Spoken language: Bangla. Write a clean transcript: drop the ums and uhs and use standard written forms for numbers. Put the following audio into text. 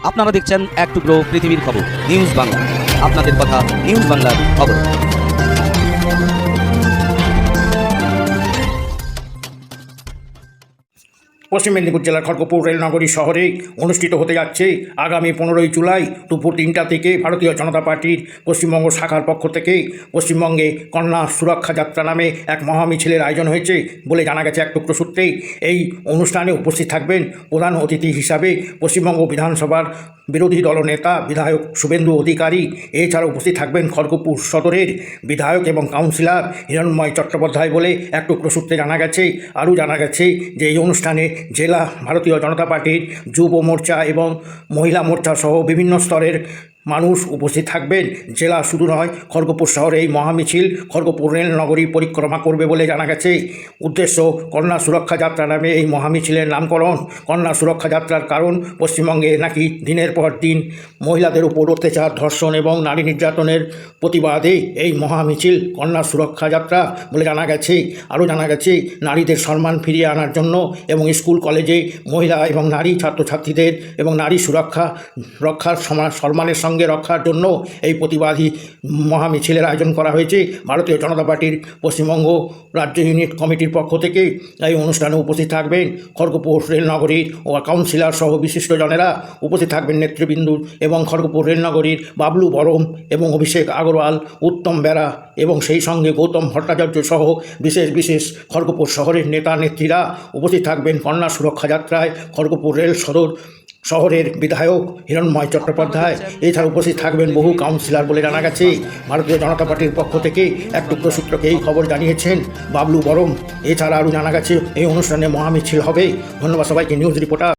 আপনারা দেখছেন এক টুকরো পৃথিবীর খবর নিউজ বাংলা। আপনাদের কথা নিউজ বাংলার খবর। পশ্চিম মেদিনীপুর জেলার খড়গপুর রেলনগরী শহরে অনুষ্ঠিত হতে যাচ্ছে আগামী 15ই জুলাই দুপুর 3টা থেকে ভারতীয় জনতা পার্টির পশ্চিমবঙ্গ শাখার পক্ষ থেকে পশ্চিমবঙ্গে কন্যা সুরক্ষা যাত্রা নামে এক মহামিছিলের আয়োজন হয়েছে বলে জানা গেছে এক টুকরো সূত্রেই। এই অনুষ্ঠানে উপস্থিত থাকবেন প্রধান অতিথি হিসাবে পশ্চিমবঙ্গ বিধানসভার বিরোধী দলনেতা বিধায়ক শুভেন্দু অধিকারী। এছাড়া উপস্থিত থাকবেন খড়গপুর সদরের বিধায়ক এবং কাউন্সিলর হিরণময় চট্টোপাধ্যায় বলে এক টুকরো সূত্রে জানা গেছে। আরও জানা গেছে যে এই অনুষ্ঠানে জেলা ভারতীয় জনতা পার্টির যুব মোর্চা এবং মহিলা মোর্চা সহ বিভিন্ন স্তরের মানুষ উপস্থিত থাকবেন। জেলা শুধু নয়, খড়গপুর শহরে এই মহামিছিল খড়গপুর রেলনগরী পরিক্রমা করবে বলে জানা গেছে। উদ্দেশ্য কন্যা সুরক্ষা যাত্রা নামে এই মহামিছিলের নামকরণ। কন্যা সুরক্ষা যাত্রার কারণ পশ্চিমবঙ্গে নাকি দিনের পর দিন মহিলাদের উপর অত্যাচার, ধর্ষণ এবং নারী নির্যাতনের প্রতিবাদে এই মহামিছিল কন্যা সুরক্ষা যাত্রা বলে জানা গেছে। আরও জানা গেছে নারীদের সম্মান ফিরিয়ে আনার জন্য এবং স্কুল কলেজে মহিলা এবং নারী ছাত্রছাত্রীদের এবং নারী সুরক্ষা রক্ষার সম্মানের সঙ্গে রক্ষার জন্য এই প্রতিবাদী মহামিছিলের আয়োজন করা হয়েছে। ভারতীয় জনতা পার্টির পশ্চিমবঙ্গ রাজ্য ইউনিট কমিটির পক্ষ থেকে এই অনুষ্ঠানে উপস্থিত থাকবেন খড়গপুর রেলনগরীর ও কাউন্সিলর সহ বিশিষ্টজনেরা উপস্থিত থাকবেন নেতৃবৃন্দ এবং খড়গপুর রেলনগরীর বাবলু বরম এবং অভিষেক আগরওয়াল, উত্তম বেরা এবং সেই সঙ্গে গৌতম ভট্টাচার্য সহ বিশেষ খড়গপুর শহরের নেতা নেত্রীরা উপস্থিত থাকবেন কন্যা সুরক্ষা যাত্রায়। খড়গপুর রেল শহরের বিধায়ক হিরণময় চট্টোপাধ্যায় এছাড়া উপস্থিত থাকবেন বহু কাউন্সিলর বলে জানা গেছে। ভারতীয় জনতা পার্টির পক্ষ থেকে এক টুকরো সূত্রকে এই খবর জানিয়েছেন বাবলু বরম। এছাড়া আরও জানা গেছে এই অনুষ্ঠানে মহামিছিল হবে। ধন্যবাদ সবাইকে। News reporter.